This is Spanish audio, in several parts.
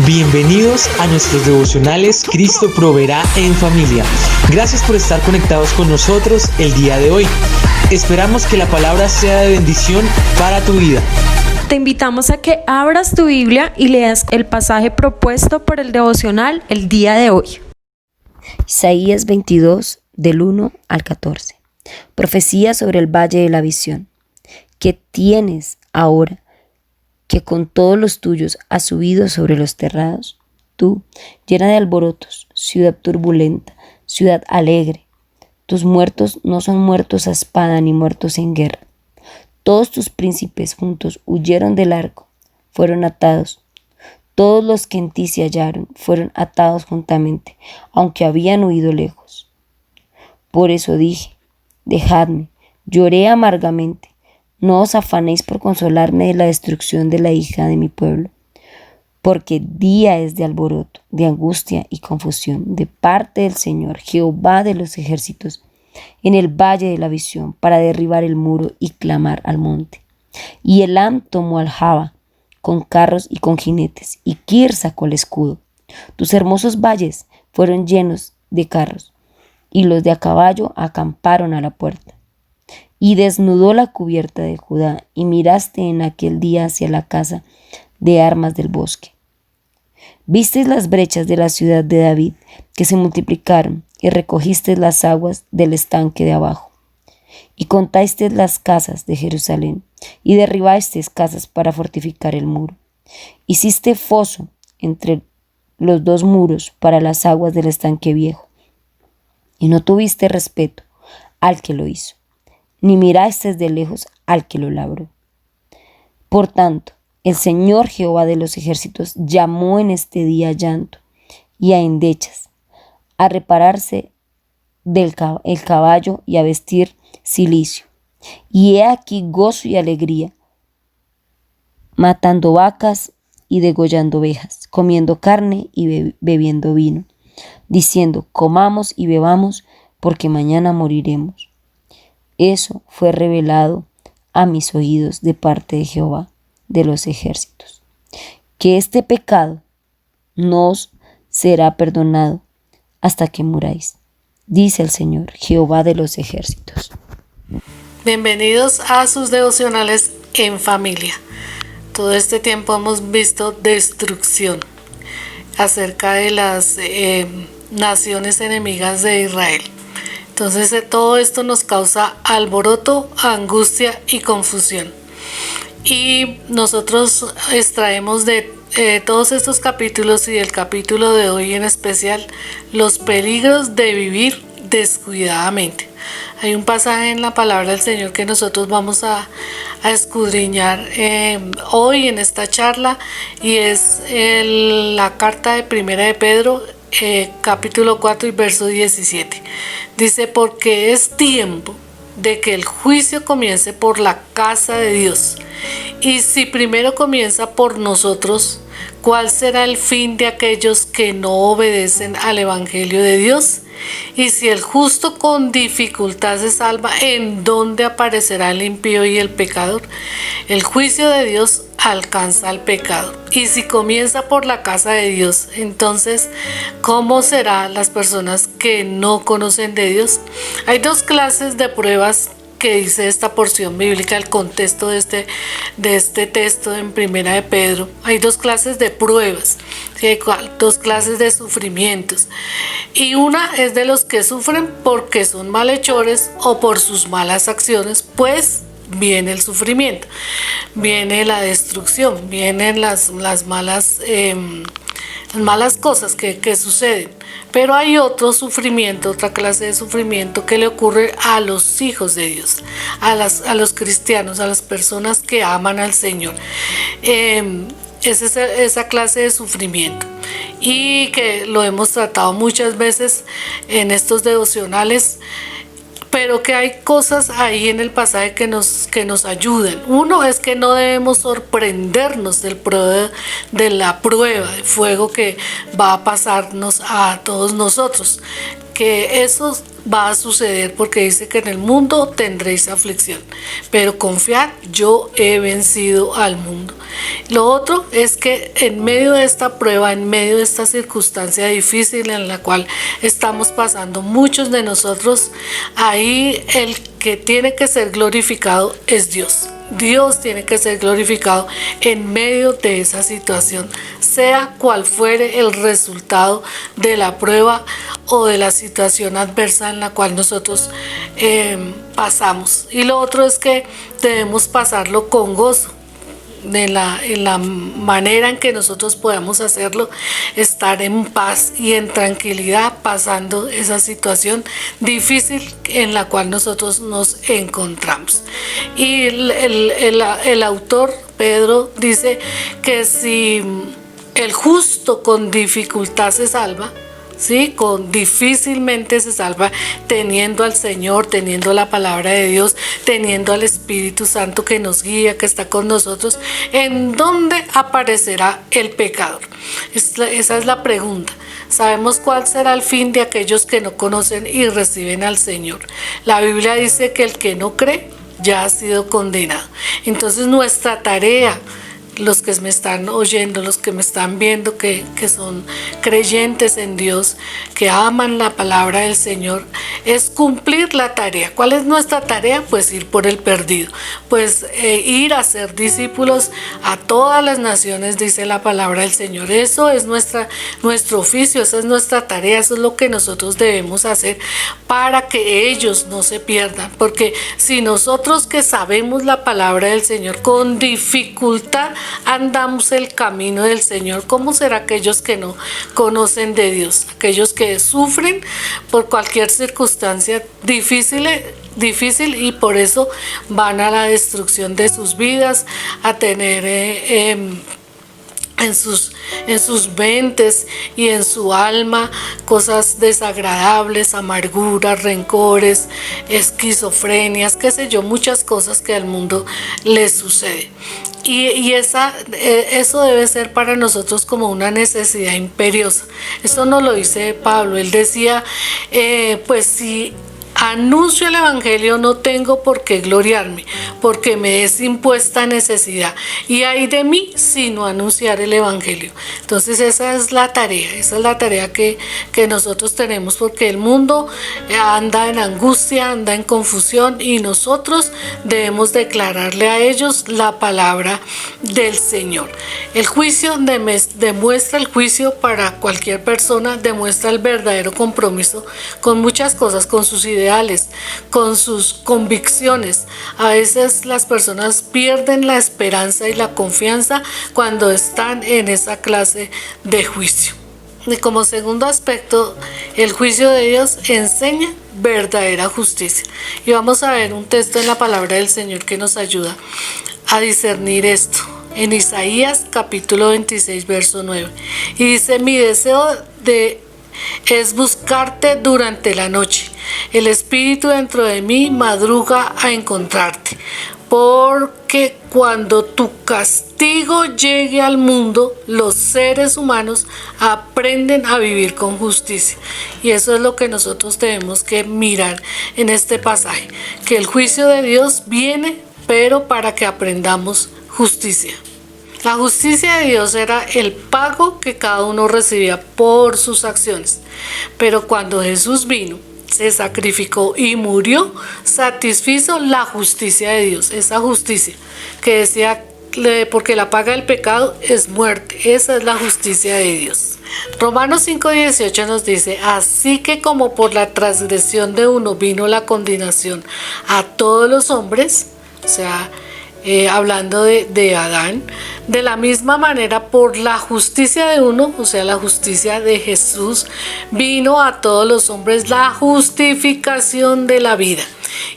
Bienvenidos a nuestros devocionales Cristo Proveerá en Familia. Gracias por estar conectados con nosotros el día de hoy. Esperamos que la palabra sea de bendición para tu vida. Te invitamos a que abras tu Biblia y leas el pasaje propuesto por el devocional el día de hoy. Isaías 22, del 1 al 14. Profecía sobre el valle de la visión. ¿Qué tienes ahora que con todos los tuyos has subido sobre los terrados? Tú, llena de alborotos, ciudad turbulenta, ciudad alegre. Tus muertos no son muertos a espada ni muertos en guerra. Todos tus príncipes juntos huyeron del arco, fueron atados. Todos los que en ti se hallaron fueron atados juntamente, aunque habían huido lejos. Por eso dije, dejadme, lloré amargamente. No os afanéis por consolarme de la destrucción de la hija de mi pueblo, porque día es de alboroto, de angustia y confusión, de parte del Señor, Jehová de los ejércitos, en el valle de la visión, para derribar el muro y clamar al monte. Y Elam tomó al Jaba, con carros y con jinetes, y Kir sacó el escudo. Tus hermosos valles fueron llenos de carros, y los de a caballo acamparon a la puerta. Y desnudó la cubierta de Judá, y miraste en aquel día hacia la casa de armas del bosque. Vistes las brechas de la ciudad de David, que se multiplicaron, y recogiste las aguas del estanque de abajo. Y contaste las casas de Jerusalén, y derribaste casas para fortificar el muro. Hiciste foso entre los dos muros para las aguas del estanque viejo, y no tuviste respeto al que lo hizo, ni miraste de lejos al que lo labró. Por tanto, el Señor Jehová de los ejércitos llamó en este día a llanto y a endechas, a repararse el caballo y a vestir cilicio. Y he aquí gozo y alegría, matando vacas y degollando ovejas, comiendo carne y bebiendo vino, diciendo, comamos y bebamos, porque mañana moriremos. Eso fue revelado a mis oídos de parte de Jehová de los ejércitos, que este pecado no os será perdonado hasta que muráis, dice el Señor, Jehová de los ejércitos. Bienvenidos a sus devocionales en familia. Todo este tiempo hemos visto destrucción acerca de las naciones enemigas de Israel. Entonces todo esto nos causa alboroto, angustia y confusión. Y nosotros extraemos de todos estos capítulos y del capítulo de hoy en especial los peligros de vivir descuidadamente. Hay un pasaje en la palabra del Señor que nosotros vamos a escudriñar hoy en esta charla, y es la carta de Primera de Pedro, capítulo 4 y verso 17. Dice, porque es tiempo de que el juicio comience por la casa de Dios. Y si primero comienza por nosotros, ¿cuál será el fin de aquellos que no obedecen al evangelio de Dios? Y si el justo con dificultad se salva, ¿en dónde aparecerá el impío y el pecador? El juicio de Dios alcanza al pecador. Y si comienza por la casa de Dios, entonces, ¿cómo serán las personas que no conocen de Dios? Hay dos clases de pruebas que dice esta porción bíblica, el contexto de este texto en Primera de Pedro. Hay dos clases de pruebas, ¿sí? Hay dos clases de sufrimientos, y una es de los que sufren porque son malhechores o por sus malas acciones, pues viene el sufrimiento, viene la destrucción, vienen las malas cosas que suceden. Pero hay otro sufrimiento, otra clase de sufrimiento que le ocurre a los hijos de Dios, a los cristianos, a las personas que aman al Señor. Es esa clase de sufrimiento, y que lo hemos tratado muchas veces en estos devocionales, pero que hay cosas ahí en el pasaje que nos ayudan. Uno es que no debemos sorprendernos de la prueba de fuego que va a pasarnos a todos nosotros, que eso va a suceder, porque dice que en el mundo tendréis aflicción, pero confiad, yo he vencido al mundo. Lo otro es que en medio de esta prueba, en medio de esta circunstancia difícil en la cual estamos pasando muchos de nosotros, ahí el que tiene que ser glorificado es Dios. Dios tiene que ser glorificado en medio de esa situación, sea cual fuere el resultado de la prueba o de la situación adversa en la cual nosotros pasamos. Y lo otro es que debemos pasarlo con gozo. En la manera en que nosotros podamos hacerlo, estar en paz y en tranquilidad pasando esa situación difícil en la cual nosotros nos encontramos. Y el autor Pedro dice que si el justo con dificultad se salva, ¿sí? Difícilmente se salva teniendo al Señor, teniendo la palabra de Dios, teniendo al Espíritu Santo que nos guía, que está con nosotros. ¿En dónde aparecerá el pecador? Esa es la pregunta. Sabemos cuál será el fin de aquellos que no conocen y reciben al Señor. La Biblia dice que el que no cree ya ha sido condenado. Entonces nuestra tarea, los que me están oyendo, los que me están viendo, que son creyentes en Dios, que aman la palabra del Señor, es cumplir la tarea. ¿Cuál es nuestra tarea? Pues ir por el perdido, pues ir a ser discípulos a todas las naciones, dice la palabra del Señor. Eso es nuestro oficio, esa es nuestra tarea, eso es lo que nosotros debemos hacer para que ellos no se pierdan, porque si nosotros que sabemos la palabra del Señor con dificultad andamos el camino del Señor, ¿cómo será aquellos que no conocen de Dios? Aquellos que sufren por cualquier circunstancia difícil y por eso van a la destrucción de sus vidas, a tener en sus mentes y en su alma cosas desagradables, amarguras, rencores, esquizofrenias, qué sé yo, muchas cosas que al mundo les sucede. Y eso debe ser para nosotros como una necesidad imperiosa. Eso nos lo dice Pablo. Él decía, pues si anuncio el evangelio no tengo por qué gloriarme, porque me es impuesta necesidad, y ay de mí si no anunciar el evangelio. Entonces esa es la tarea que nosotros tenemos, porque el mundo anda en angustia, anda en confusión, y nosotros debemos declararle a ellos la palabra del Señor. El juicio demuestra el juicio para cualquier persona, demuestra el verdadero compromiso con muchas cosas, con sus ideales, con sus convicciones. A veces las personas pierden la esperanza y la confianza cuando están en esa clase de juicio. Y como segundo aspecto, el juicio de Dios enseña verdadera justicia. Y vamos a ver un texto en la palabra del Señor que nos ayuda a discernir esto. En Isaías capítulo 26 verso 9. Y dice: mi deseo es buscarte durante la noche. El espíritu dentro de mí madruga a encontrarte, porque cuando tu castigo llegue al mundo, los seres humanos aprenden a vivir con justicia. Y eso es lo que nosotros tenemos que mirar en este pasaje, que el juicio de Dios viene, pero para que aprendamos justicia. La justicia de Dios era el pago que cada uno recibía por sus acciones. Pero cuando Jesús vino, se sacrificó y murió, satisfizo la justicia de Dios. Esa justicia que decía, porque la paga del pecado es muerte. Esa es la justicia de Dios. Romanos 5:18 nos dice: así que como por la transgresión de uno vino la condenación a todos los hombres, o sea, hablando de Adán, de la misma manera por la justicia de uno, o sea, la justicia de Jesús, vino a todos los hombres la justificación de la vida.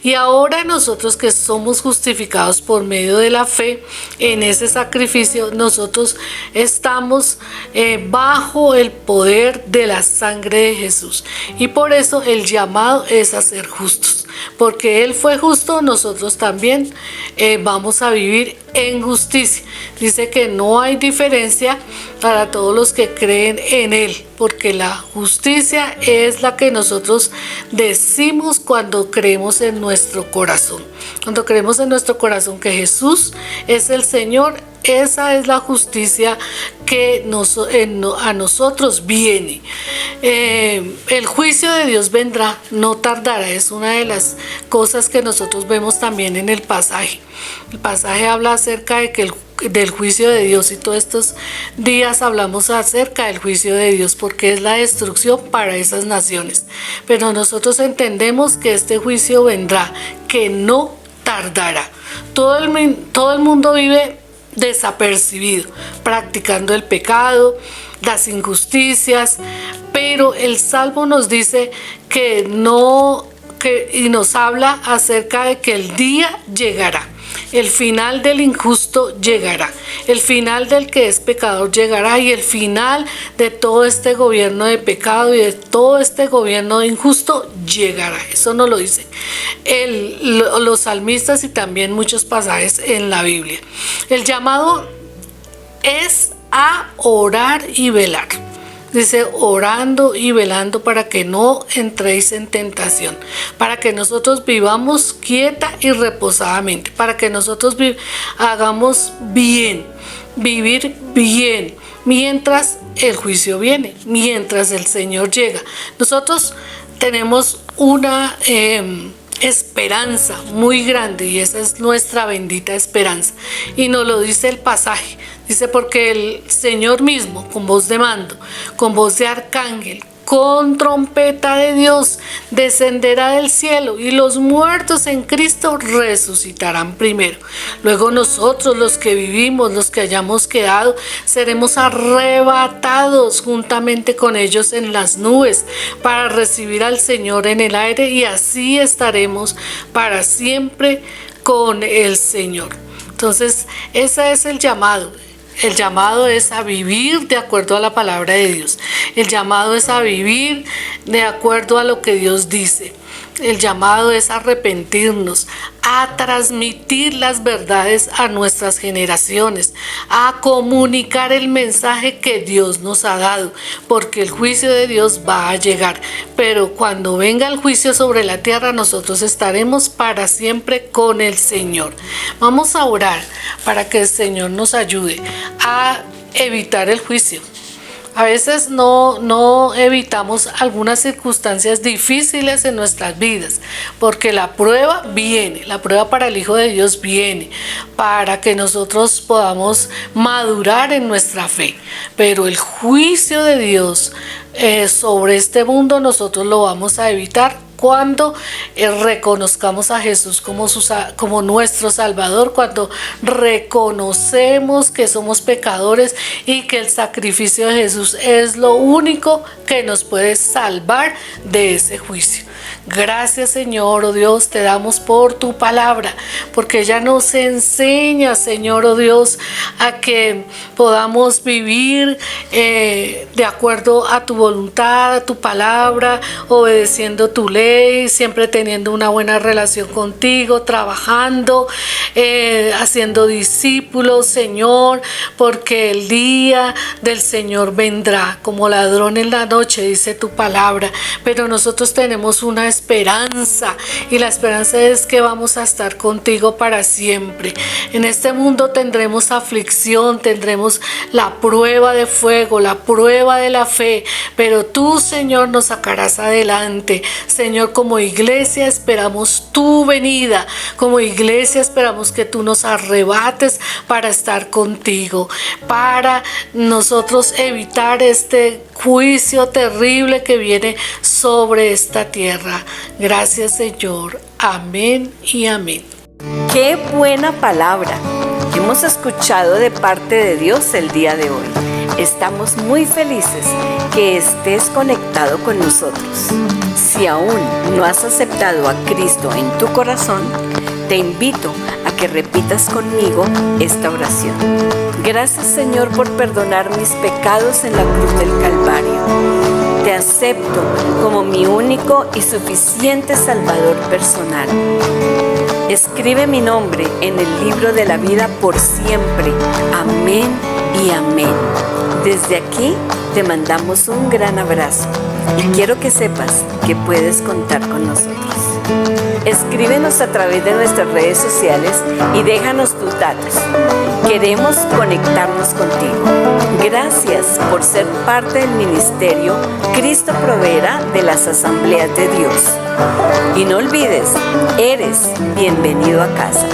Y ahora nosotros que somos justificados por medio de la fe en ese sacrificio, nosotros estamos bajo el poder de la sangre de Jesús. Y por eso el llamado es a ser justos. Porque Él fue justo, nosotros también vamos a vivir en justicia. Dice que no hay diferencia para todos los que creen en Él, porque la justicia es la que nosotros decimos cuando creemos en nuestro corazón. Cuando creemos en nuestro corazón que Jesús es el Señor, esa es la justicia que a nosotros viene. El juicio de Dios vendrá, no tardará. Es una de las cosas que nosotros vemos también en el pasaje. El pasaje habla acerca del juicio de Dios, y todos estos días hablamos acerca del juicio de Dios porque es la destrucción para esas naciones. Pero nosotros entendemos que este juicio vendrá, que no tardará. Todo el mundo vive desapercibido, practicando el pecado, las injusticias, pero el Salmo nos dice y nos habla acerca de que el día llegará. El final del injusto llegará, el final del que es pecador llegará, y el final de todo este gobierno de pecado y de todo este gobierno injusto llegará. Eso nos lo dicen los salmistas y también muchos pasajes en la Biblia. El llamado es a orar y velar. Dice, orando y velando para que no entréis en tentación, para que nosotros vivamos quieta y reposadamente, para que nosotros hagamos bien, vivir bien, mientras el juicio viene, mientras el Señor llega. Nosotros tenemos una esperanza muy grande, y esa es nuestra bendita esperanza, y nos lo dice el pasaje. Dice, porque el Señor mismo, con voz de mando, con voz de arcángel, con trompeta de Dios, descenderá del cielo, y los muertos en Cristo resucitarán primero. Luego nosotros, los que vivimos, los que hayamos quedado, seremos arrebatados juntamente con ellos en las nubes para recibir al Señor en el aire, y así estaremos para siempre con el Señor. Entonces, ese es el llamado. El llamado es a vivir de acuerdo a la palabra de Dios. El llamado es a vivir de acuerdo a lo que Dios dice. El llamado es a arrepentirnos, a transmitir las verdades a nuestras generaciones, a comunicar el mensaje que Dios nos ha dado, porque el juicio de Dios va a llegar. Pero cuando venga el juicio sobre la tierra, nosotros estaremos para siempre con el Señor. Vamos a orar para que el Señor nos ayude a evitar el juicio. A veces no evitamos algunas circunstancias difíciles en nuestras vidas, porque la prueba viene, la prueba para el Hijo de Dios viene, para que nosotros podamos madurar en nuestra fe. Pero el juicio de Dios sobre este mundo nosotros lo vamos a evitar cuando reconozcamos a Jesús como nuestro Salvador, cuando reconocemos que somos pecadores y que el sacrificio de Jesús es lo único que nos puede salvar de ese juicio. Gracias, Señor, oh Dios, te damos por tu palabra, porque ella nos enseña, Señor, oh Dios, a que podamos vivir de acuerdo a tu voluntad, a tu palabra, obedeciendo tu ley, siempre teniendo una buena relación contigo, trabajando, haciendo discípulos, Señor, porque el día del Señor vendrá como ladrón en la noche, dice tu palabra. Pero nosotros tenemos una esperanza, y la esperanza es que vamos a estar contigo para siempre. En este mundo tendremos aflicción, tendremos la prueba de fuego, la prueba de la fe, pero tú, Señor, nos sacarás adelante. Señor, como iglesia esperamos tu venida, como iglesia esperamos que tú nos arrebates para estar contigo, para nosotros evitar este juicio terrible que viene sobre esta tierra. Gracias, Señor. Amén y amén. Qué buena palabra hemos escuchado de parte de Dios el día de hoy. Estamos muy felices que estés conectado con nosotros. Si aún no has aceptado a Cristo en tu corazón, te invito a que repitas conmigo esta oración. Gracias, Señor, por perdonar mis pecados en la cruz del Calvario. Te acepto como mi único y suficiente Salvador personal. Escribe mi nombre en el libro de la vida por siempre. Amén y amén. Desde aquí te mandamos un gran abrazo y quiero que sepas que puedes contar con nosotros. Escríbenos a través de nuestras redes sociales y déjanos tus datos. Queremos conectarnos contigo. Gracias por ser parte del ministerio Cristo Proveerá de las Asambleas de Dios. Y no olvides, eres bienvenido a casa.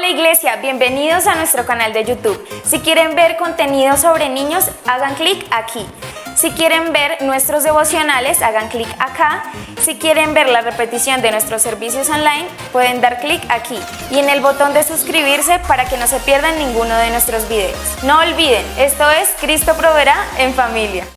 Hola Iglesia, bienvenidos a nuestro canal de YouTube. Si quieren ver contenido sobre niños, hagan clic aquí. Si quieren ver nuestros devocionales, hagan clic acá. Si quieren ver la repetición de nuestros servicios online, pueden dar clic aquí y en el botón de suscribirse para que no se pierdan ninguno de nuestros videos. No olviden, esto es Cristo Proveerá en familia.